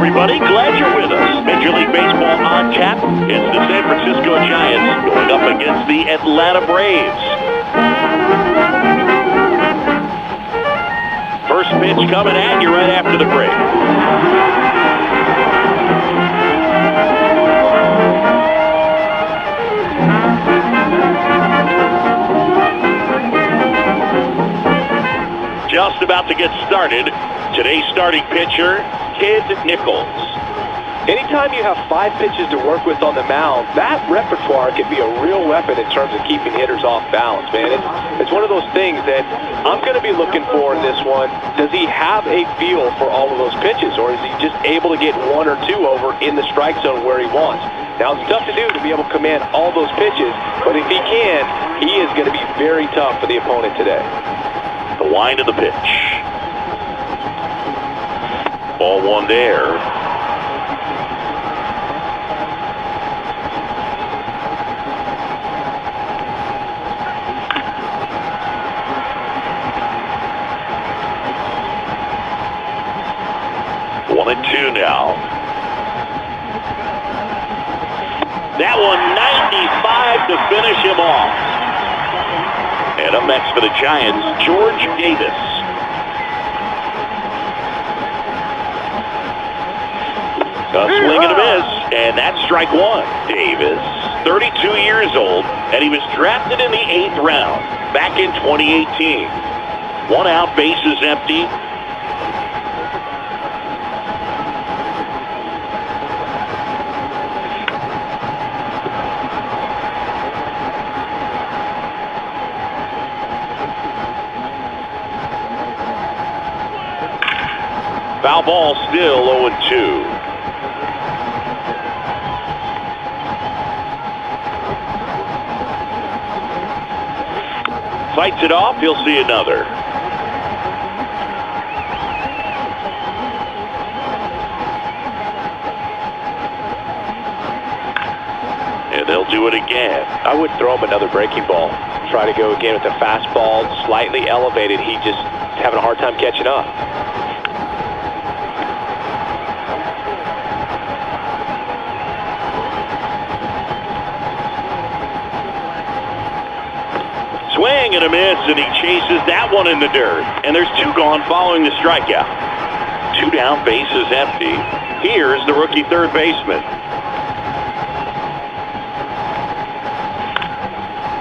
everybody. Glad you're with us. Major League Baseball on tap. It's the San Francisco Giants going up against the Atlanta Braves. First pitch coming at you right after the break. Just about to get started. Today's starting pitcher, Kid Nichols. Anytime you have 5 pitches to work with on the mound, that repertoire can be a real weapon in terms of keeping hitters off balance, man. It's one of those things that I'm going to be looking for in this one. Does he have a feel for all of those pitches, or is he just able to get 1 or 2 over in the strike zone where he wants? Now, it's tough to do to be able to command all those pitches, but if he can, he is going to be very tough for the opponent today. The wind of the pitch. Ball 1 there. One and 2 now. That one 95 to finish him off. And up next for the Giants, George Davis. A swing and a miss, and that's strike 1. Davis, 32 years old, and he was drafted in the 8th round back in 2018. 1 out, bases empty. Foul ball, still 0-2. Fights it off, he'll see another. And they'll do it again. I would throw him another breaking ball. Try to go again with the fastball, slightly elevated. He just having a hard time catching up. Swing and a miss, and he chases that one in the dirt. And there's 2 gone following the strikeout. 2 down, bases empty. Here's the rookie third baseman.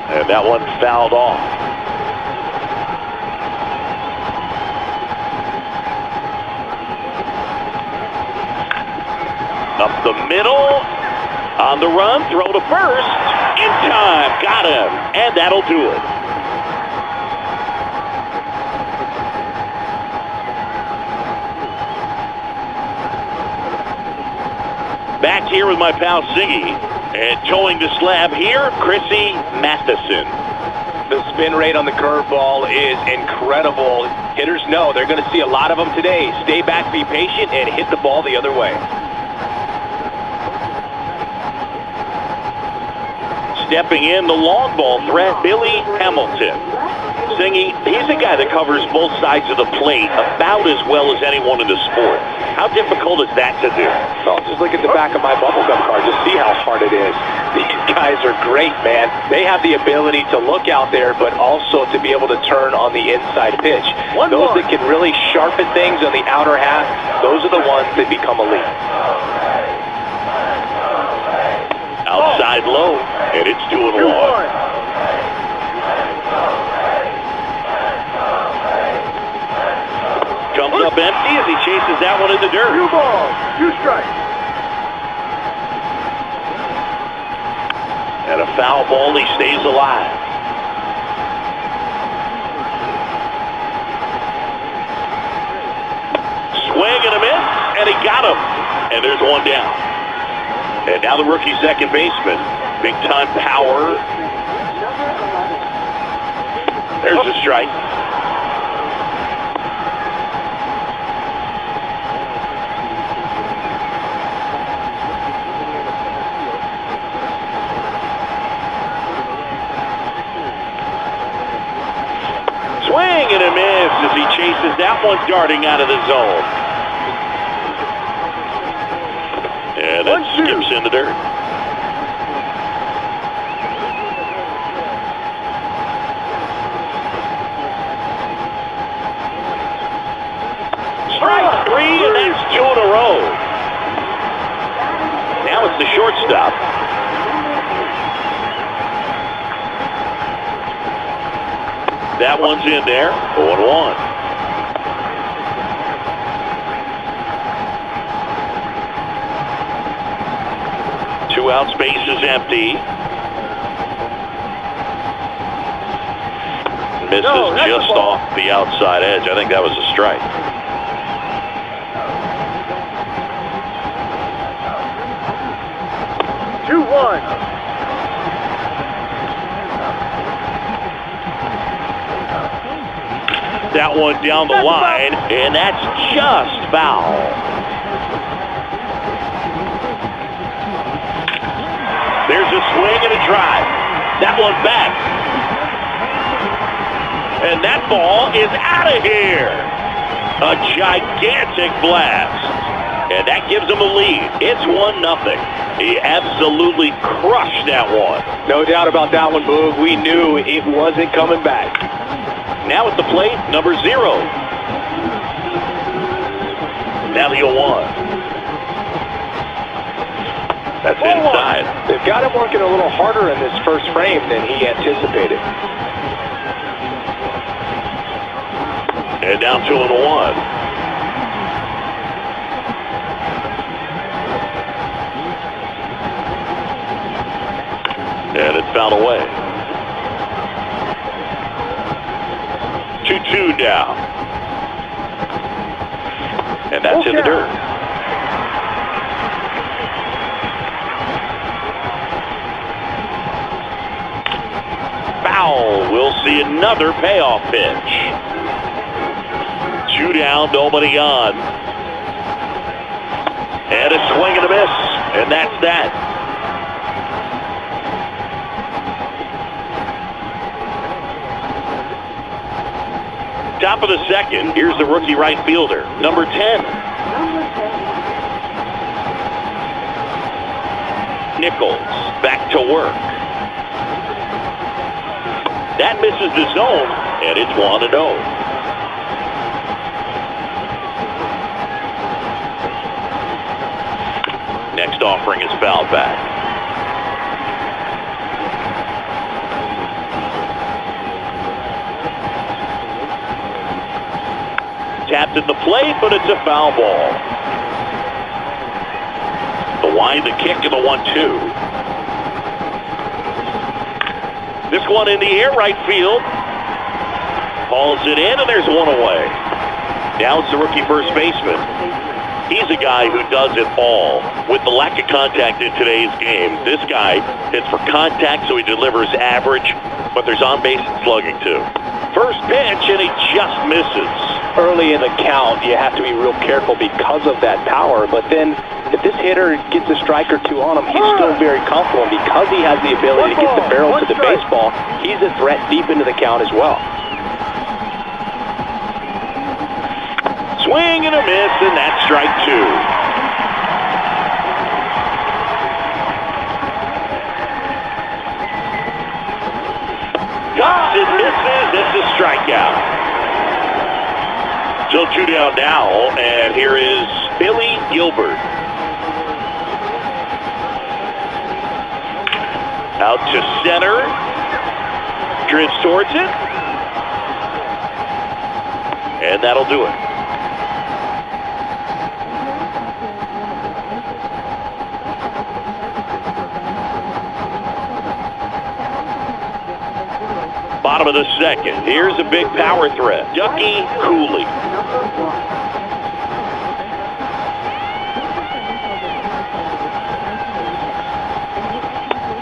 And that one fouled off. Up the middle. On the run, throw to first. In time, got him. And that'll do it. Back here with my pal Siggy, and towing the slab here, Chrissy Matheson. The spin rate on the curveball is incredible. Hitters know they're going to see a lot of them today. Stay back, be patient, and hit the ball the other way. Stepping in, the long ball threat, Billy Hamilton. Siggy, he's a guy that covers both sides of the plate about as well as anyone in the sport. How difficult is that to do? Well, just look at the back of my bubblegum card. Just see how hard it is. These guys are great, man. They have the ability to look out there, but also to be able to turn on the inside pitch. Those that can really sharpen things on the outer half, those are the ones that become elite. Outside low, and it's 2-1. Comes up empty as he chases that one in the dirt. 2 balls, 2 strikes. And a foul ball, he stays alive. Swing and a miss, and he got him. And there's 1 down. And now the rookie second baseman. Big time power. There's a strike. Swing and a miss as he chases that one darting out of the zone. And it skips in the dirt. Strike 3, and that's 2 in a row. Now it's the shortstop. That one's in there. 0-1. Two out, space is empty. Misses just off the outside edge. I think that was a strike. That one down the line, and that's just foul. There's a swing and a drive. That one back. And that ball is out of here. A gigantic blast. And that gives them a lead. It's 1-0. He absolutely crushed that one. No doubt about that one, Boog. We knew it wasn't coming back. Now at the plate, number 0. Now the 0-1. That's inside. They've got him working a little harder in this first frame than he anticipated. And down 2-1. And it's fouled away. 2-2 now. And that's in the dirt. Foul. We'll see another payoff pitch. 2 down, nobody on. And a swing and a miss. And that's that. Top of the second, here's the rookie right fielder, number 10. Nichols back to work. That misses the zone, and it's 1-0. Next offering is fouled back. Tapped at the plate, but it's a foul ball. The wind, the kick, and the 1-2. This one in the air, right field. Hauls it in, and there's one away. Now it's the rookie first baseman. He's a guy who does it all. With the lack of contact in today's game, this guy hits for contact, so he delivers average, but there's on-base slugging too. First pitch, and he just misses. Early in the count, you have to be real careful because of that power. But then, if this hitter gets a strike or two on him, he's still very comfortable. And because he has the ability to get the barrel to the baseball, he's a threat deep into the count as well. Swing and a miss, and that's strike 2. Cuts and misses. It's a strikeout. So 2 down now, and here is Billy Gilbert. Out to center. Drifts towards it. And that'll do it. Bottom of the second. Here's a big power threat. Ducky Cooley.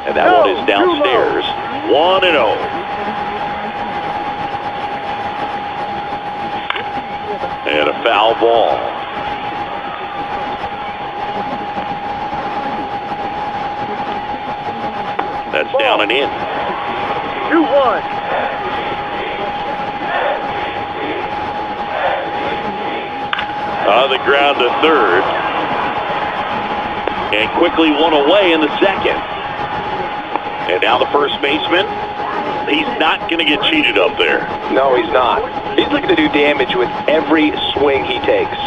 And that one is downstairs. 1-0. And a foul ball. That's down and in. 2-1. On the ground to third. And quickly one away in the second. And now the first baseman, he's not going to get cheated up there. No, he's not. He's looking to do damage with every swing he takes.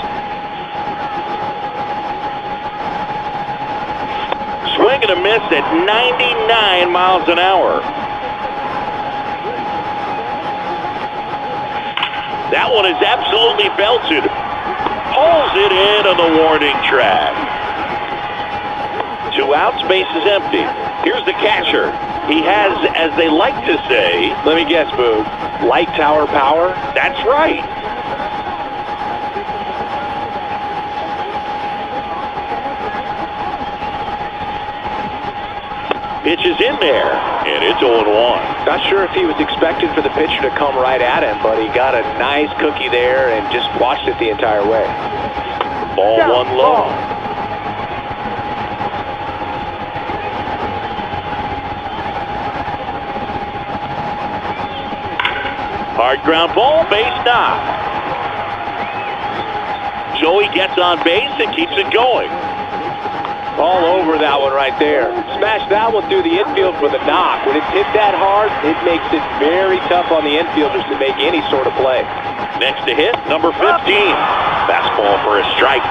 Swing and a miss at 99 miles an hour. That one is absolutely belted. Pulls it in on the warning track. 2 outs, base is empty. Here's the catcher. He has, as they like to say, let me guess, Boog, light tower power? That's right. Pitch is in there, and it's 0-1. Not sure if he was expecting for the pitcher to come right at him, but he got a nice cookie there and just watched it the entire way. Ball one low. Hard ground ball, base knock. Joey gets on base and keeps it going. All over that one right there. Smashed that one through the infield with a knock. When it's hit that hard, it makes it very tough on the infielders to make any sort of play. Next to hit, number 15. Fastball for a strike.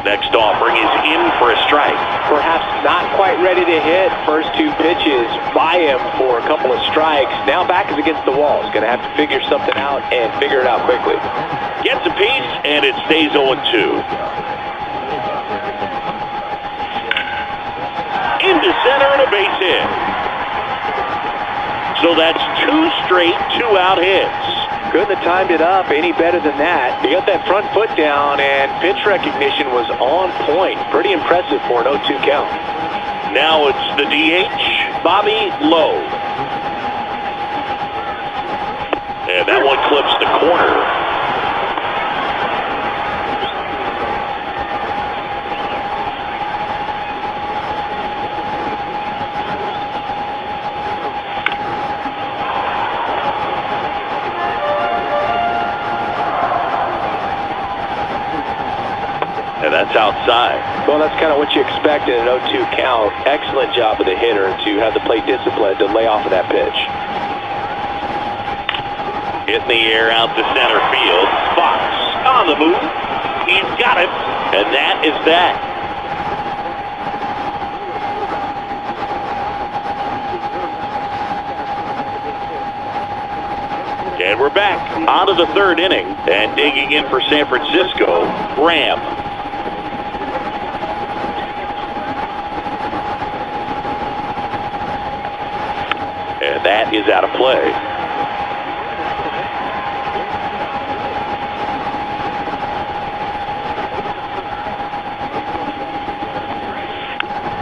Next offering is in for a strike. Perhaps not quite ready to hit. First 2 pitches by him for a couple of strikes. Now back is against the wall. He's going to have to figure something out and figure it out quickly. Gets a piece, and it stays 0-2. Into center and a base hit. So that's 2 straight 2-out hits. Couldn't have timed it up any better than that. He got that front foot down, and pitch recognition was on point. Pretty impressive for an 0-2 count. Now it's the DH, Bobby Lowe. And that one clips the corner. And that's outside. Well, that's kind of what you expect in an 0-2 count. Excellent job of the hitter to have the plate discipline to lay off of that pitch. Hit in the air out to center field. Fox on the move. He's got it. And that is that. And we're back on to the 3rd inning. And digging in for San Francisco, Graham. And that is out of play.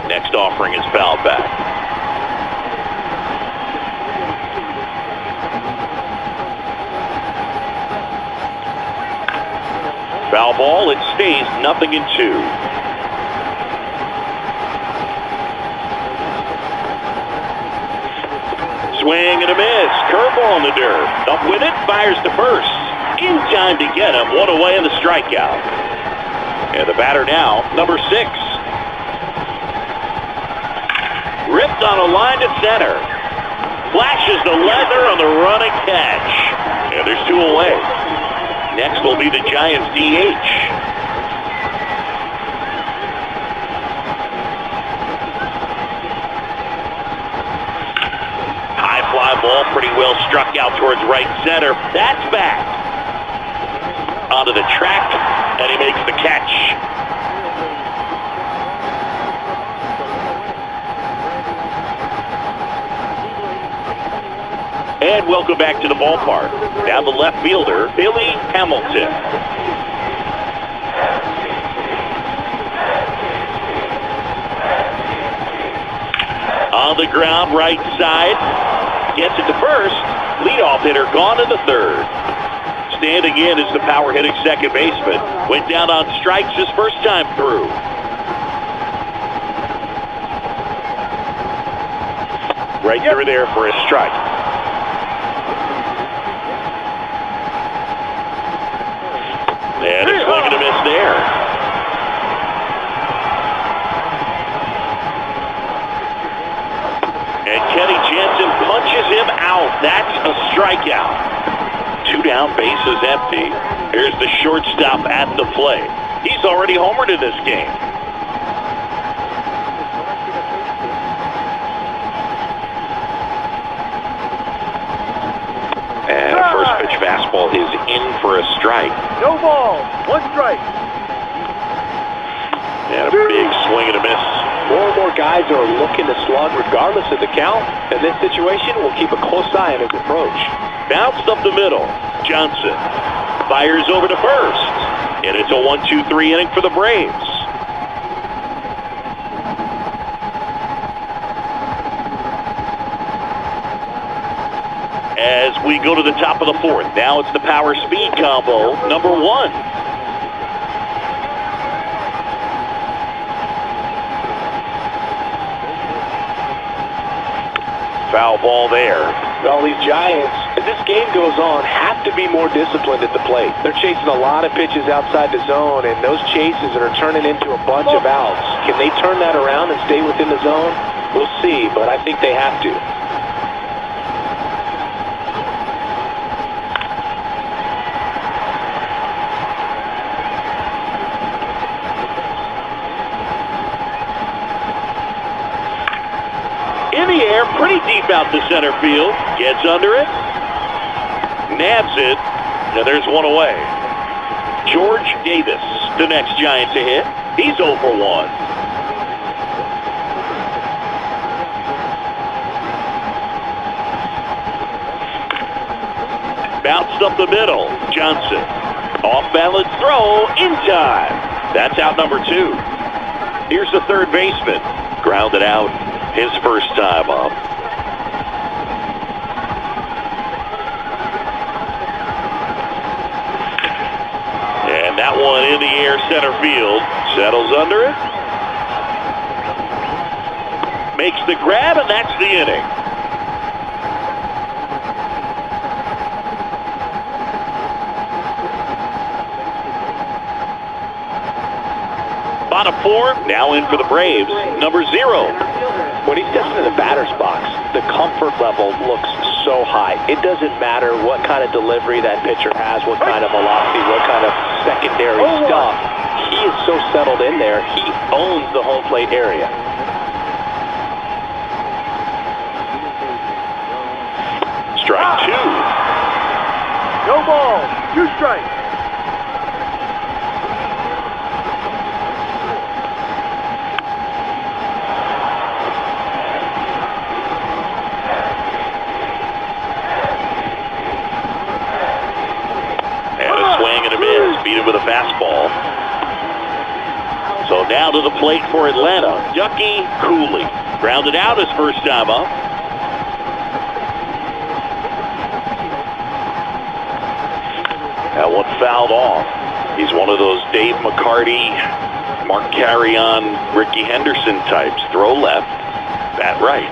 Next offering is fouled back. Foul ball, it stays 0-2. Swing and a miss. Curveball in the dirt. Up with it, fires to first. In time to get him. 1 away in the strikeout. And the batter now, number 6. Ripped on a line to center. Flashes the leather on the running catch. And there's 2 away. Next will be the Giants' DH. Fly ball pretty well struck out towards right center. That's back. Onto the track, and he makes the catch. And welcome back to the ballpark. Now the left fielder, Billy Hamilton. On the ground, right side. Gets it to first. Leadoff hitter gone to the 3rd. Standing in is the power-hitting second baseman. Went down on strikes his first time through. right through there for a strike. And a swing and a miss there. And Kenny Jansen punches him out. That's a strikeout. 2 down, bases empty. Here's the shortstop at the plate. He's already homered in this game. And a first pitch fastball is in for a strike. No ball, 1 strike. And a big swing and a miss. More and more guys are looking to slug regardless of the count. In this situation, we'll keep a close eye on his approach. Bounced up the middle. Johnson fires over to first. And it's a 1-2-3 inning for the Braves. As we go to the top of the 4th, now it's the power speed combo, number 1. Foul ball there. Well, these Giants, as this game goes on, have to be more disciplined at the plate. They're chasing a lot of pitches outside the zone, and those chases are turning into a bunch of outs. Can they turn that around and stay within the zone? We'll see, but I think they have to. In the air, pretty deep out to center field. Gets under it. Nabs it. And there's one away. George Davis, the next Giant to hit. He's 0 for 1. Bounced up the middle. Johnson. Off-balance throw in time. That's out number 2. Here's the third baseman. Grounded out. His first time up. And that one in the air center field. Settles under it. Makes the grab, and that's the inning. Bottom 4, now in for the Braves, number 0. When he steps into the batter's box, the comfort level looks so high. It doesn't matter what kind of delivery that pitcher has, what kind of velocity, what kind of secondary stuff. He is so settled in there, he owns the home plate area. Strike 2. No ball, 2 strikes. Beat him with a fastball. So now to the plate for Atlanta. Ducky Cooley. Grounded out his first time up. That one fouled off. He's one of those Dave McCarty, Mark Carrion, Ricky Henderson types. Throw left, bat right.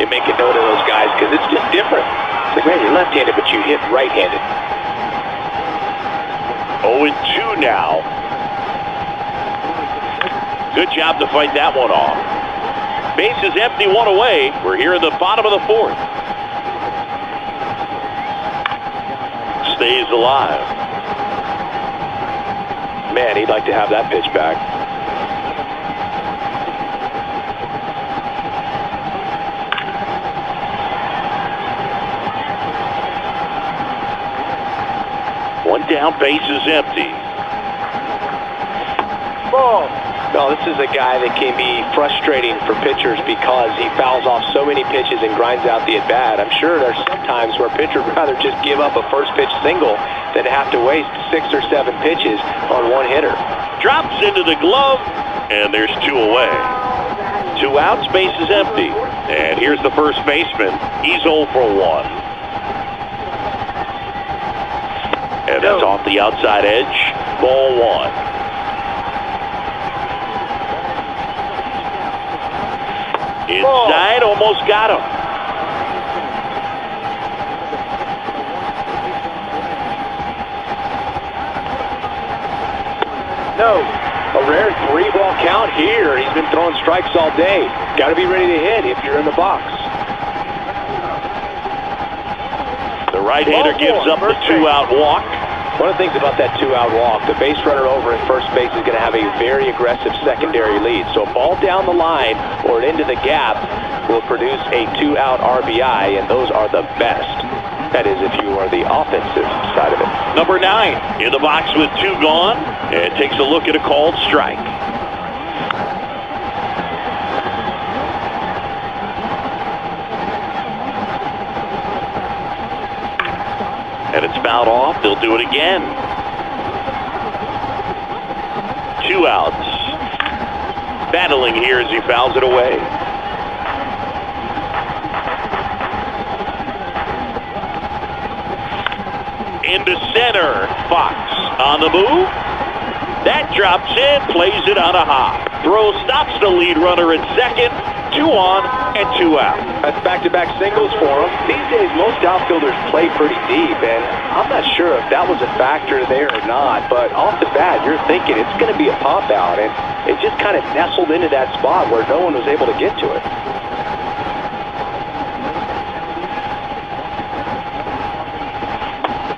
You make a note of those guys because it's just different. It's like, man, you're left-handed, but you hit right-handed. 0-2 now. Good job to fight that one off. Base is empty, 1 away. We're here in the bottom of the 4th. Stays alive. Man, he'd like to have that pitch back. One down, base is empty. Ball. No, this is a guy that can be frustrating for pitchers because he fouls off so many pitches and grinds out the at-bat. I'm sure there's some times where a pitcher would rather just give up a first pitch single than have to waste 6 or 7 pitches on one hitter. Drops into the glove, and there's 2 away. 2 outs, base is empty. And here's the first baseman. He's 0 for 1. And that's off the outside edge. Ball 1. Inside, almost got him. no. A rare 3-ball count here. He's been throwing strikes all day. Got to be ready to hit if you're in the box. The right-hander gives up the 2-out walk. One of the things about that 2-out walk, the base runner over at first base is going to have a very aggressive secondary lead. So a ball down the line or into the gap will produce a 2-out RBI, and those are the best. That is, if you are the offensive side of it. Number 9 in the box with 2 gone, and takes a look at a called strike. And it's fouled off. They'll do it again. 2 outs. Battling here as he fouls it away. Into center. Fox on the move. That drops in, plays it on a hop. Throw stops the lead runner at second. 2 on and 2 out. That's back-to-back singles for him. These days, most outfielders play pretty deep, and I'm not sure if that was a factor there or not, but off the bat, you're thinking it's going to be a pop-out, and it just kind of nestled into that spot where no one was able to get to it.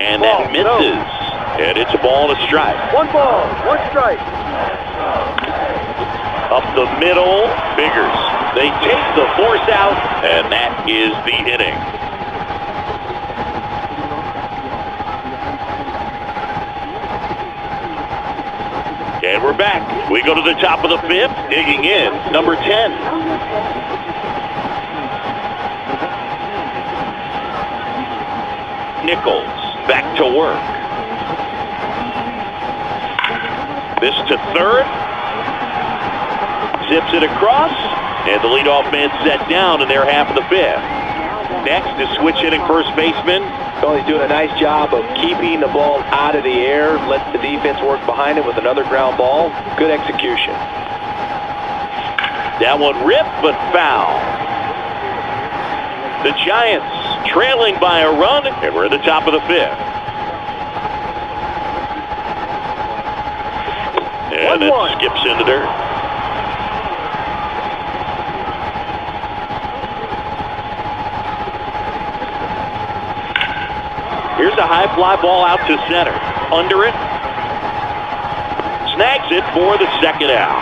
And that misses. And it's a ball and a strike. 1 ball, 1 strike. Up the middle, Biggers. They take the force out, and that is the inning. And we're back. We go to the top of the 5th, digging in, number 10. Nichols, back to work. This to third. Zips it across, and the leadoff man set down in their half of the 5th. Next is switch hitting first baseman. Well, he's doing a nice job of keeping the ball out of the air, lets the defense work behind it with another ground ball. Good execution. That one ripped, but foul. The Giants trailing by a run, and we're at the top of the 5th. And it skips into dirt. Here's a high fly ball out to center. Under it. Snags it for the second out.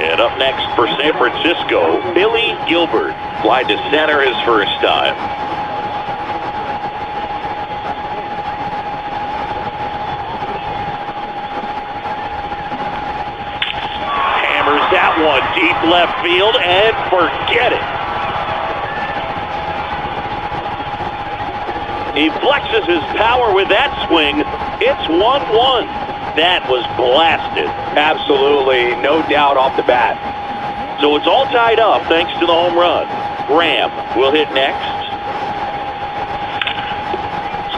And up next for San Francisco, Billy Gilbert. Fly to center his first time. Hammers that one deep left field and forget it. He flexes his power with that swing. It's 1-1. That was blasted. Absolutely, no doubt off the bat. So it's all tied up thanks to the home run. Graham will hit next.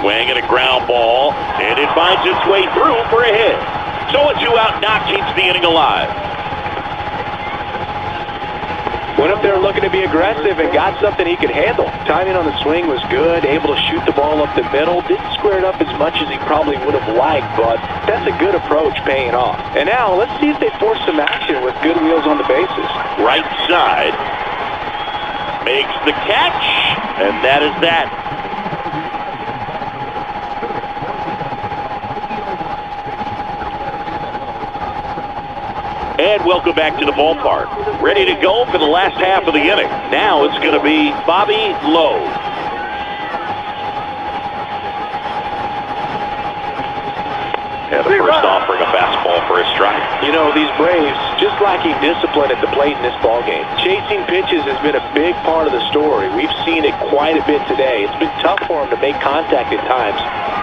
Swing and a ground ball, and it finds its way through for a hit. So a 2-out knock keeps the inning alive. Went up there looking to be aggressive and got something he could handle. Timing on the swing was good, able to shoot the ball up the middle. Didn't square it up as much as he probably would have liked, but that's a good approach paying off. And now, let's see if they force some action with good wheels on the bases. Right side. Makes the catch, and that is that. And welcome back to the ballpark. Ready to go for the last half of the inning. Now it's going to be Bobby Lowe. And the first offering a fastball for a strike. You know, these Braves just lacking discipline at the plate in this ballgame. Chasing pitches has been a big part of the story. We've seen it quite a bit today. It's been tough for them to make contact at times,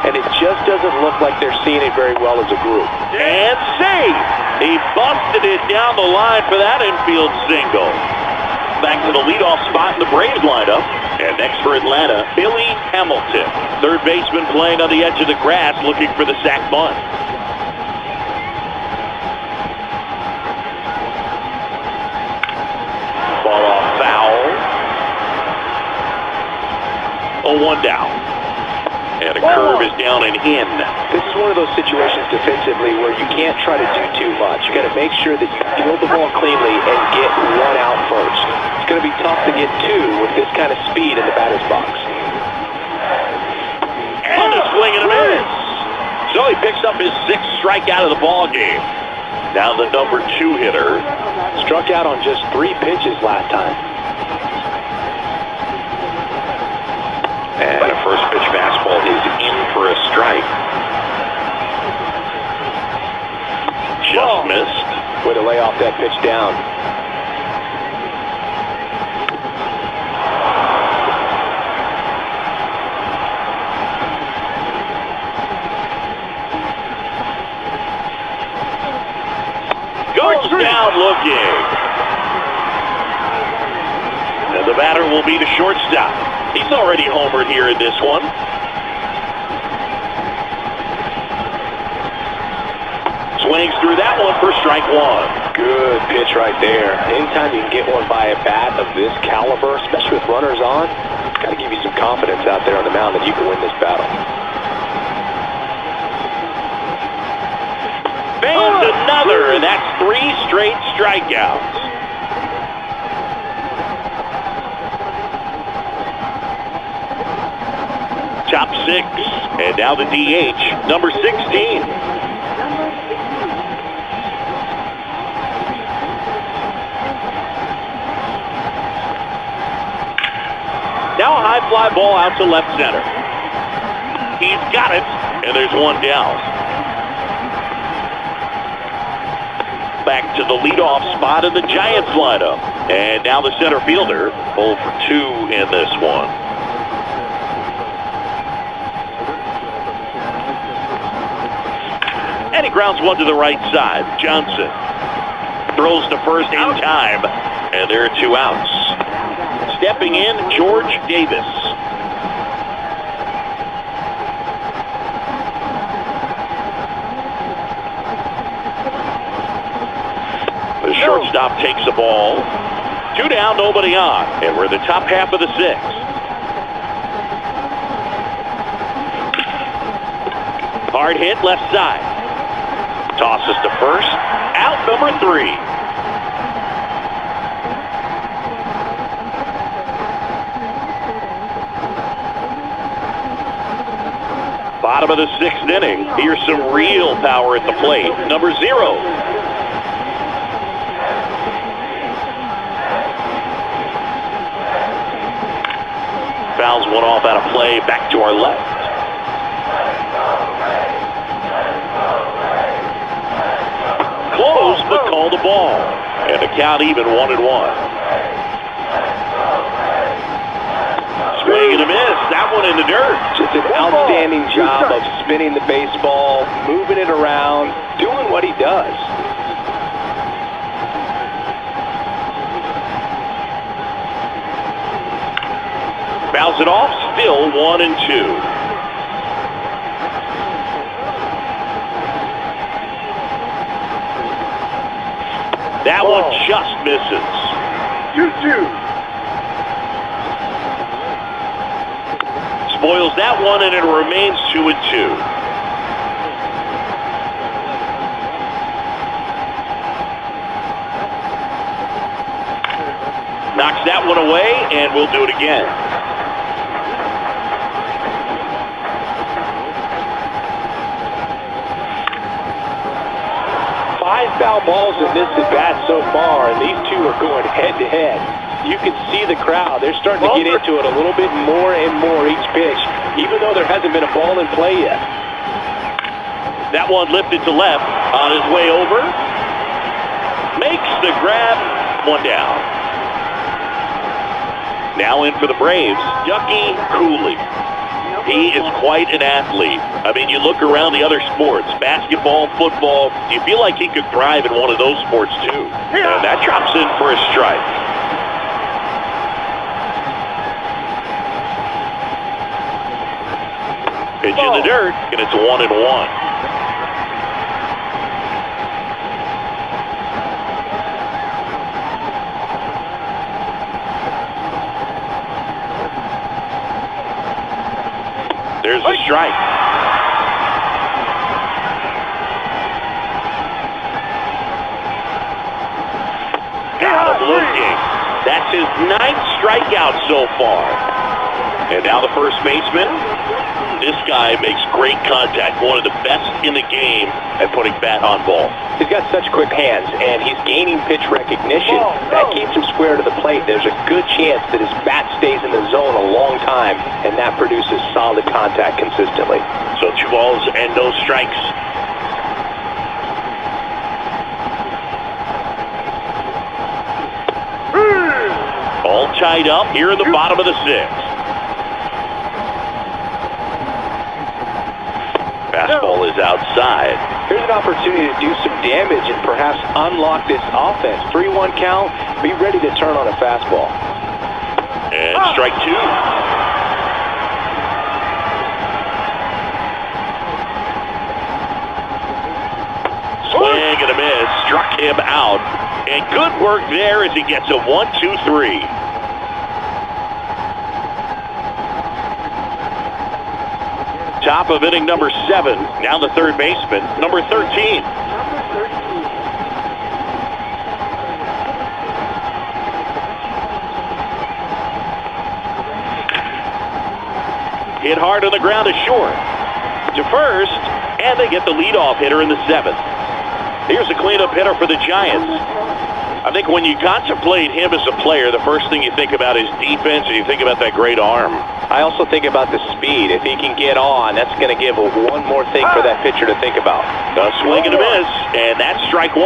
and it just doesn't look like they're seeing it very well as a group. And save! He busted it down the line for that infield single. Back to the leadoff spot in the Braves lineup. And next for Atlanta, Billy Hamilton. Third baseman playing on the edge of the grass looking for the sac bunt. Ball off foul. 0-1 down. And a The curve is down and in. This is one of those situations defensively where you can't try to do too much. You got to make sure that you field the ball cleanly and get one out first. It's going to be tough to get two with this kind of speed in the batter's box. And a swing and a miss. So he picks up his 6th strikeout of the ball game. Now the number 2 hitter. Struck out on just 3 pitches last time. And a first pitch fastball is in for a strike. Just missed. Way to lay off that pitch down. Goes down looking. And the batter will be the shortstop. He's already homered here in this one. Swings through that one for strike 1. Good pitch right there. Anytime you can get one by a bat of this caliber, especially with runners on, it's got to give you some confidence out there on the mound that you can win this battle. Bangs another, and that's 3 straight strikeouts. Top 6, and now the DH, number 16. Now a high fly ball out to left center. He's got it, and there's one down. Back to the leadoff spot of the Giants lineup. And now the center fielder, 0 for 2 in this one. And he grounds one to the right side. Johnson throws to first in time, and there are 2 outs. Stepping in, George Davis. The shortstop takes the ball. 2 down, nobody on, and we're in the top half of the 6th. Hard hit left side. Tosses to first. Out number 3. Bottom of the 6th inning. Here's some real power at the plate. Number 0. Fouls one off out of play. Back to our left. Close, but call the ball. And the count even 1-1. Swing and a miss. That one in the dirt. Just an outstanding job of spinning the baseball, moving it around, doing what he does. Fouls it off. Still 1-2. That one just misses. 2-2. Spoils that one, and it remains 2-2. Knocks that one away, and we'll do it again. Foul balls in this at-bat so far, and these 2 are going head-to-head. You can see the crowd. They're starting to get into it a little bit more and more each pitch, even though there hasn't been a ball in play yet. That one lifted to left on his way over. Makes the grab. 1 down. Now in for the Braves, Ducky Cooley. He is quite an athlete. I mean, you look around the other sports, basketball, football, you feel like he could thrive in one of those sports too. And that drops in for a strike. Pitch in the dirt, and it's 1-1. There's a strike. Out of looking. That's his 9th strikeout so far. And now the first baseman. This guy makes great contact. One of the best in the game at putting bat on ball. He's got such quick hands, and he's gaining pitch recognition. That keeps him square to the plate. There's a good chance that his bat stays in the zone a long time, and that produces solid contact consistently. So 2 balls and no strikes. All tied up here in the bottom of the 6th. Fastball is outside. Here's an opportunity to do some damage and perhaps unlock this offense. 3-1 count. Be ready to turn on a fastball. And strike 2. Swing and a miss. Struck him out. And good work there as he gets a 1-2-3. Top of inning number 7. Now the third baseman, number 13. Hit hard on the ground to short. To first, and they get the leadoff hitter in the 7th. Here's a cleanup hitter for the Giants. I think when you contemplate him as a player, the first thing you think about is defense, and you think about that great arm. I also think about the speed. If he can get on, that's going to give one more thing for that pitcher to think about. A swing and a miss, and that's strike 1.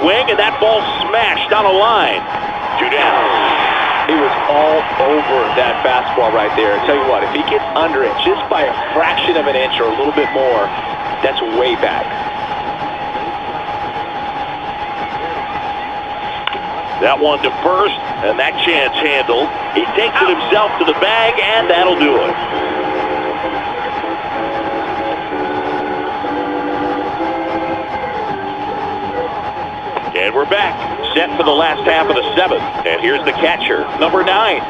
Swing, and that ball smashed on a line. 2 down. He was all over that fastball right there. I tell you what, if he gets under it just by a fraction of an inch or a little bit more, that's way back. That one to first, and that chance handled. He takes it himself to the bag, and that'll do it. And we're back, set for the last half of the 7th. And here's the catcher, number 9.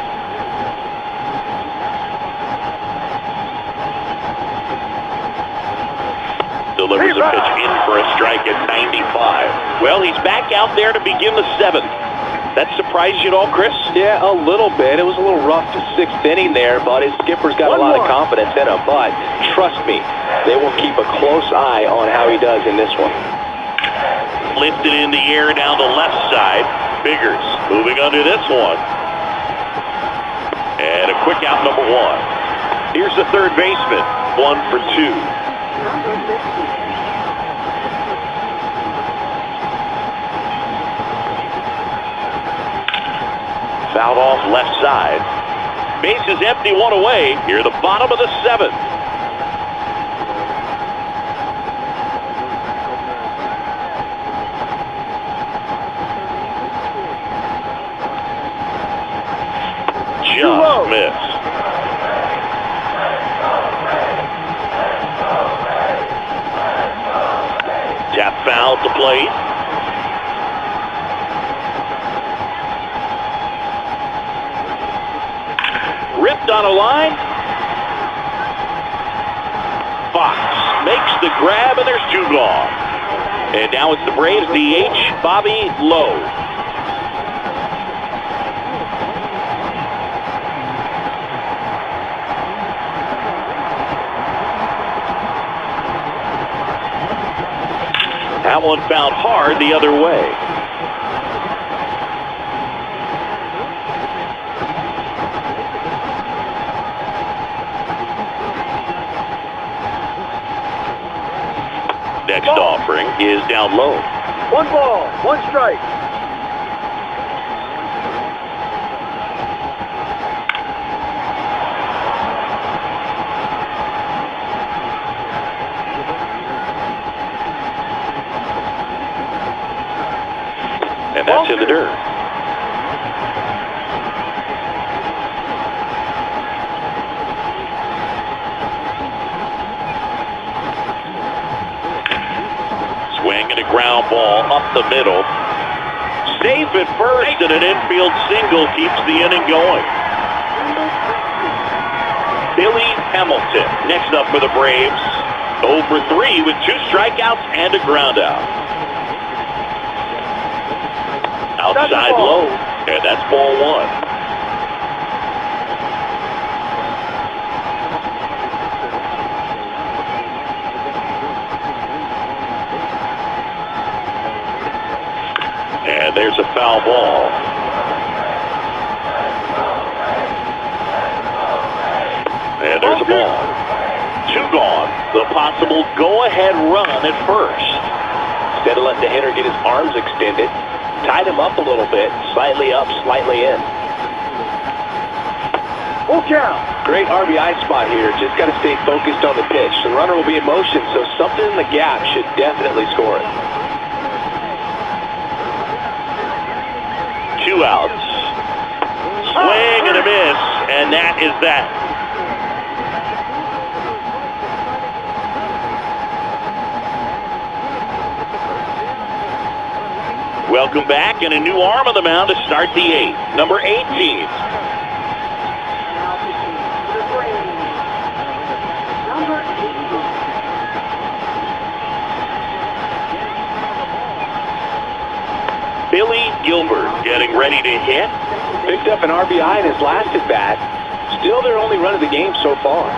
Delivers a pitch in for a strike at 95. Well, he's back out there to begin the 7th. That surprised you at all, Chris? Yeah, a little bit. It was a little rough to 6th inning there, but his skipper's got a lot of confidence in him. But trust me, they will keep a close eye on how he does in this one. Lifted in the air down the left side. Biggers moving under this one. And a quick out, number 1. Here's the third baseman, 1 for 2. Fouled off left side. Bases empty, 1 away. Here the bottom of the 7th. Just missed. Tap foul to plate. Ripped on a line. Fox makes the grab, and there's 2 gone. And now it's the Braves DH, Bobby Lowe. That one fouled hard the other way. Next offering is down low. 1 ball, 1 strike. And that's in the dirt. Swing and a ground ball up the middle. safe at first, and an infield single keeps the inning going. Billy Hamilton next up for the Braves. 0 for 3 with 2 strikeouts and a ground out. Outside low, and that's ball 1. And there's a foul ball. And there's a ball. 2 gone. The possible go-ahead run at first. Instead of letting the hitter get his arms extended, tied him up a little bit, slightly up, slightly in. Full count. Great RBI spot here. Just got to stay focused on the pitch. The runner will be in motion, so something in the gap should definitely score it. 2 outs. Swing and a miss, and that is that. Welcome back, and a new arm on the mound to start the 8th. Number 18. Billy Gilbert getting ready to hit. Picked up an RBI in his last at bat. Still their only run of the game so far.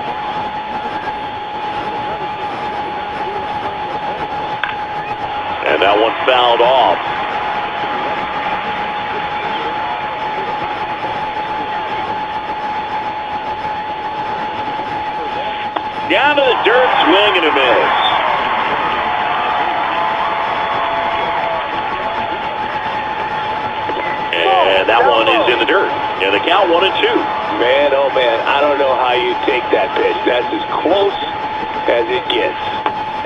And that one fouled off. Down to the dirt, swing and a miss. And that one is in the dirt. And the count 1-2. Man, oh man, I don't know how you take that pitch. That's as close as it gets.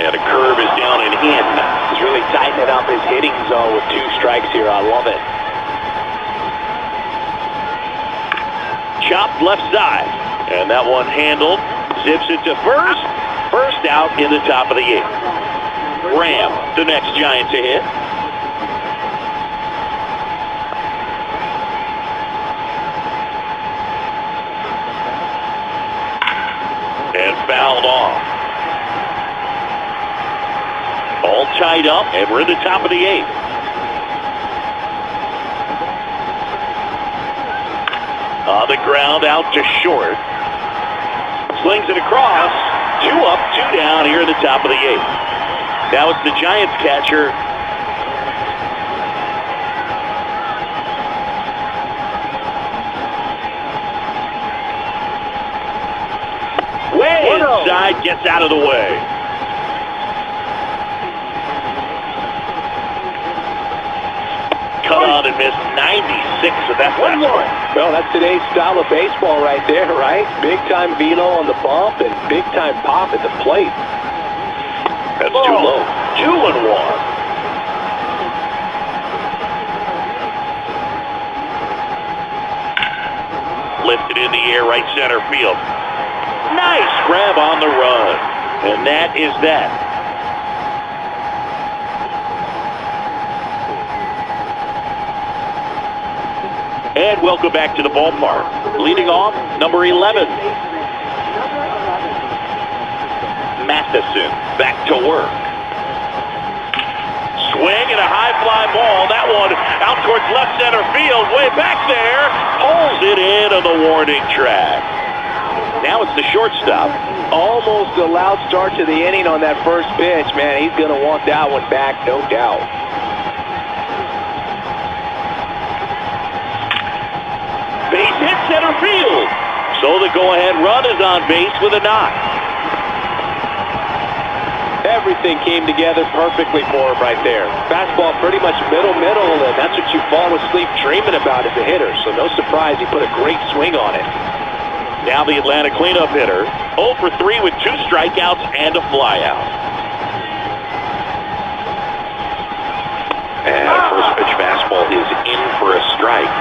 And a curve is down and in. He's really tightening up his hitting zone with 2 strikes here. I love it. Chopped left side. And that one handled. Zips it to first. First out in the top of the 8th. Ram, the next Giant to hit. And fouled off. All tied up, and we're in the top of the 8th. On the ground, out to short. Slings it across. 2 up, 2 down here in the top of the 8th. Now it's the Giants catcher. Way inside, gets out of the way. Cut on and missed 96 of that fastball. Well, that's today's style of baseball right there, right? Big-time velo on the bump and big-time pop at the plate. That's too low. 2-1. Lifted in the air, right center field. Nice grab on the run. And that is that. And welcome back to the ballpark. Leading off, number 11. Matheson back to work. Swing and a high fly ball. That one out towards left center field. Way back there. Pulls it in on the warning track. Now it's the shortstop. Almost a loud start to the inning on that first pitch, man. He's going to want that one back, no doubt. Base hit center field. So the go-ahead run is on base with a knock. Everything came together perfectly for him right there. Fastball pretty much middle, and that's what you fall asleep dreaming about as a hitter. So no surprise he put a great swing on it. Now the Atlanta cleanup hitter, 0 for 3 with 2 strikeouts and a flyout. And first pitch fastball is in for a strike.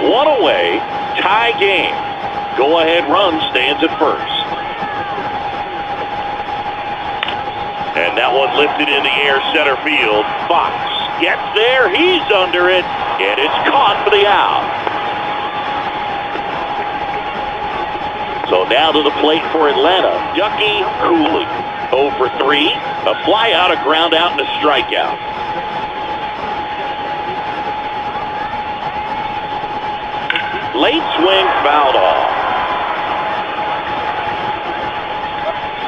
One away, tie game. Go-ahead run stands at first. And that one lifted in the air, center field. Fox gets there. He's under it. And it's caught for the out. So now to the plate for Atlanta, Ducky Cooley. 0 for 3. A fly out, a ground out, and a strikeout. Late swing, fouled off.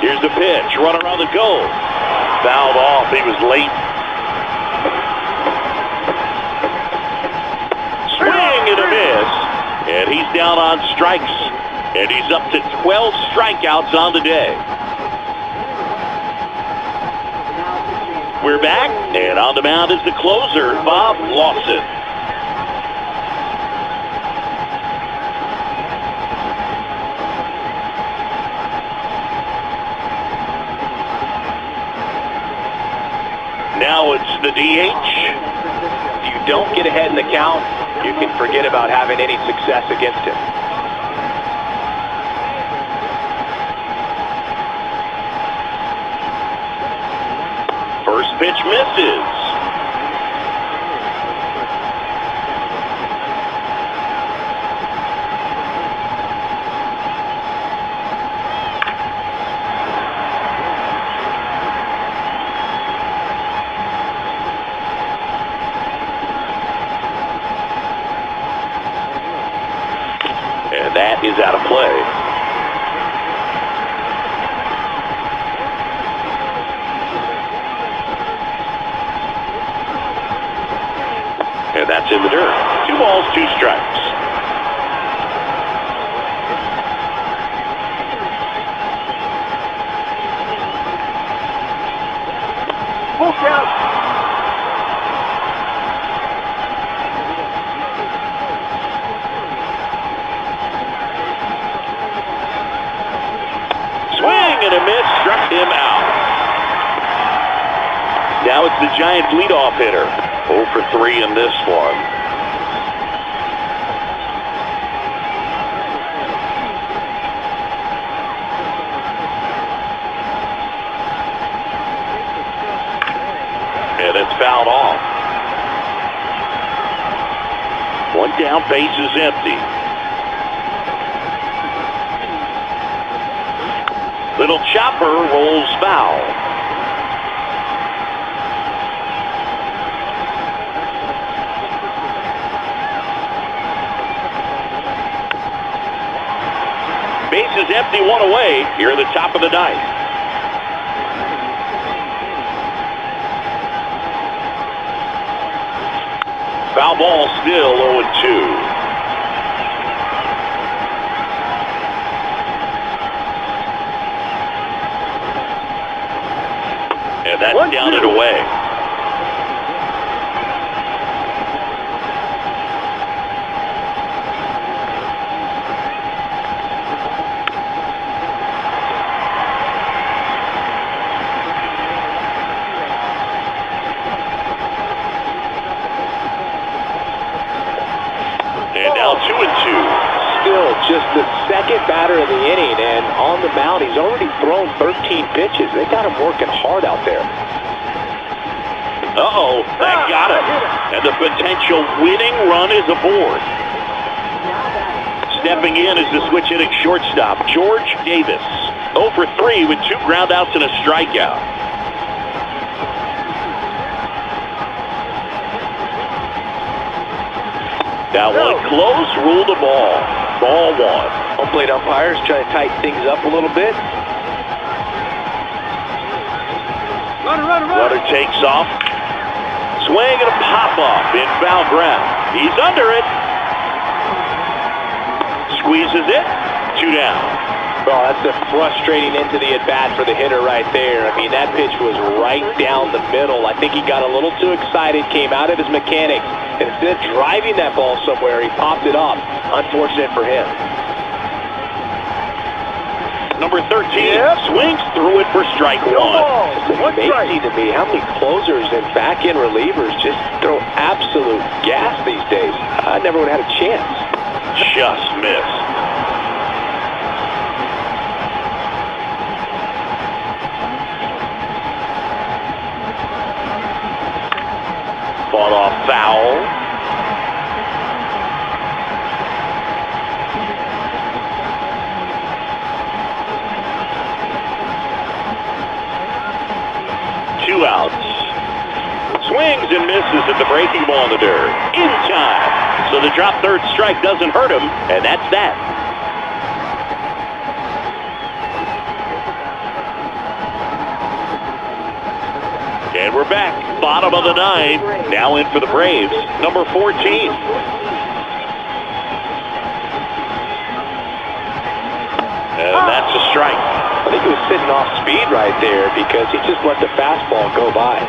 Here's the pitch. Runner on the go. Fouled off. He was late. Swing and a miss. And he's down on strikes. And he's up to 12 strikeouts on the day. We're back. And on the mound is the closer, Bob Lawson. Now it's the DH. If you don't get ahead in the count, you can forget about having any success against him. First pitch misses. And that is out of play. And that's in the dirt. 2 balls, 2 strikes. Full count. And a miss, struck him out. Now it's the Giants' leadoff hitter. 0 for 3 in this one. And it's fouled off. 1 down, base is empty. Little chopper rolls foul. Base is empty, 1 away here at the top of the 9th. Foul ball still 0-2. And that's down and away. And now 2-2. Still just the second batter of the inning, and on the mound, he's already thrown 13 pitches. They got him working hard out there. Uh-oh, that got him. And the potential winning run is aboard. Stepping in is the switch hitting shortstop, George Davis. 0 for 3 with 2 groundouts and a strikeout. That one close, ruled a ball. Ball 1. Home plate umpires trying to tighten things up a little bit. Runner takes off. Swing and a pop-off in foul ground. He's under it. Squeezes it. 2 down. Well, that's a frustrating end to the at-bat for the hitter right there. I mean, that pitch was right down the middle. I think he got a little too excited, came out of his mechanics, and instead of driving that ball somewhere, he popped it off. Unfortunate for him. Number 13 swings through it for strike 1. It's amazing to me how many closers and back-end relievers just throw absolute gas these days. I never would have had a chance. Just missed. Foul. Two outs. Swings and misses at the breaking ball in the dirt. In time. So the drop third strike doesn't hurt him, and that's that. And we're back. Bottom of the ninth. Now in for the Braves. Number 14. And that's a strike. I think he was sitting off speed right there because he just let the fastball go by.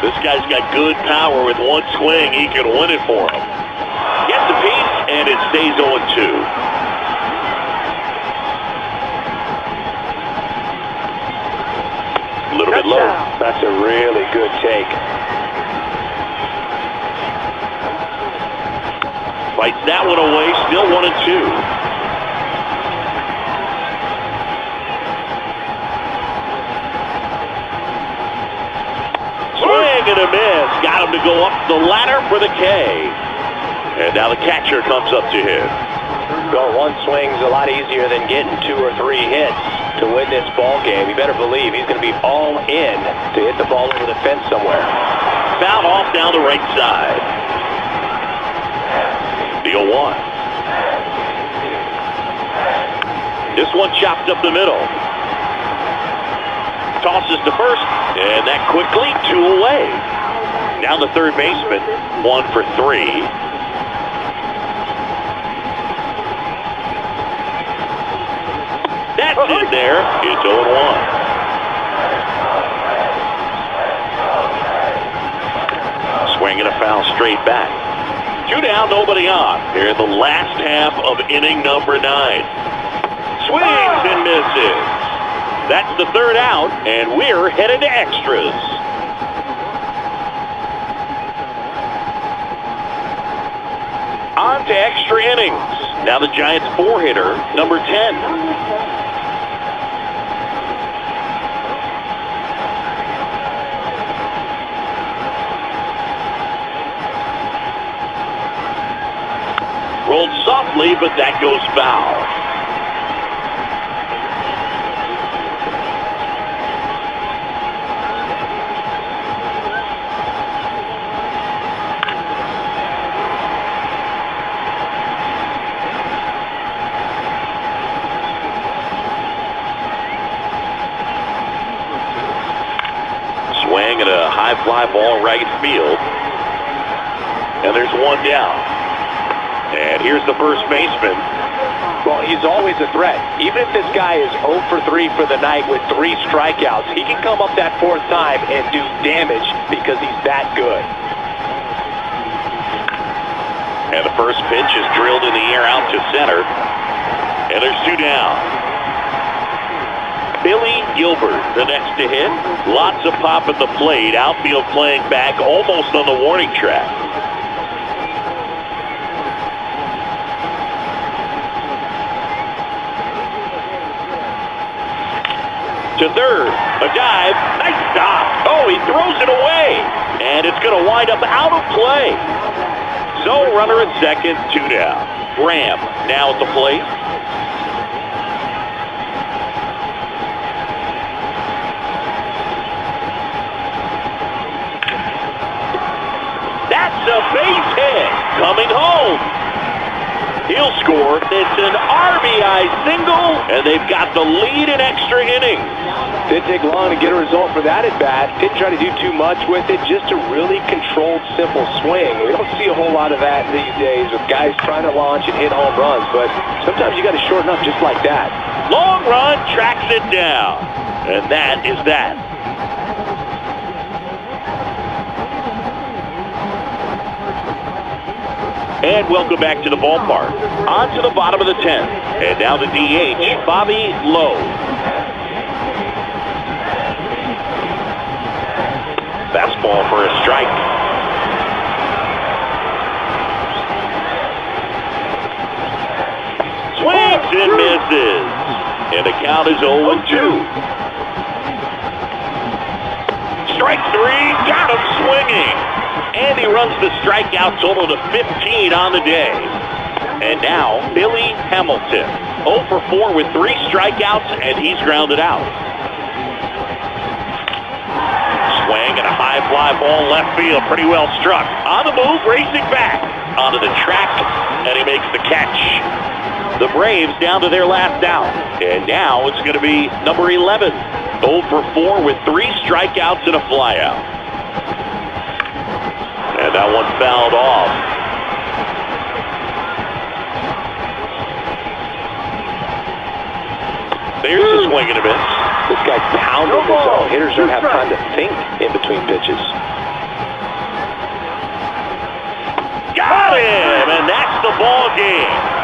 This guy's got good power. With one swing, he can win it for him. Gets a piece, and it stays 0-2. A little bit low. That's a really good take. Fights that one away, still 1-2. Swing and a miss. Got him to go up the ladder for the K. And now the catcher comes up to him. Well, one swing's a lot easier than getting 2 or 3 hits to win this ball game. You better believe he's going to be all in to hit the ball over the fence somewhere. Foul off down the right side. The 0-1. This one chopped up the middle. Tosses to first, and that quickly 2 away. Now the third baseman, 1 for 3. That's in there. It's 0-1. Swing and a foul straight back. 2 down, nobody on. Here in the last half of inning number 9. Swings and misses. That's the third out, and we're headed to extras. On to extra innings. Now the Giants' 4-hitter, number 10. Rolled softly, but that goes foul. Swing at a high fly ball right field. And there's 1 down. And here's the first baseman. Well, he's always a threat. Even if this guy is 0 for 3 for the night with 3 strikeouts, he can come up that 4th time and do damage because he's that good. And the first pitch is drilled in the air out to center. And there's 2 down. Billy Gilbert, the next to hit. Lots of pop at the plate. Outfield playing back almost on the warning track. To third, a dive, nice stop. Oh, he throws it away, and it's going to wind up out of play. So, runner at second, 2 down. Graham now at the plate. That's a base hit, coming home. He'll score. It's an RBI single, and they've got the lead in extra innings. Didn't take long to get a result for that at bat. Didn't try to do too much with it. Just a really controlled, simple swing. We don't see a whole lot of that these days with guys trying to launch and hit home runs, but sometimes you got to shorten up just like that. Long run, tracks it down, and that is that. And welcome back to the ballpark. On to the bottom of the 10th. And now the DH, Bobby Lowe. Fastball for a strike. Swings and misses. And the count is 0-2. Strike three, got him swinging. And he runs the strikeout total to 15 on the day. And now, Billy Hamilton, 0 for 4 with 3 strikeouts, and he's grounded out. Swing and a high fly ball left field, pretty well struck. On the move, racing back onto the track, and he makes the catch. The Braves down to their last out, and now it's going to be number 11, 0 for 4 with 3 strikeouts and a flyout. And that one fouled off. There's a swing and a miss. This guy's pounding the zone. Hitters don't have time to think in between pitches. Got him, and that's the ball game.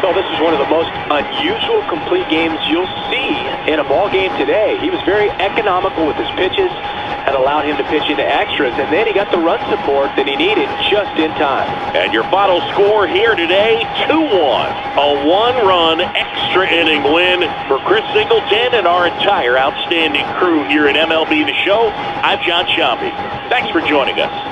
Well, this is one of the most unusual complete games you'll see in a ball game today. He was very economical with his pitches and allowed him to pitch into extras, and then he got the run support that he needed just in time. And your final score here today, 2-1. A one-run extra inning win for Chris Singleton and our entire outstanding crew here at MLB The Show. I'm John Shambi. Thanks for joining us.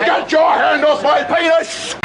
Get your hand off my penis!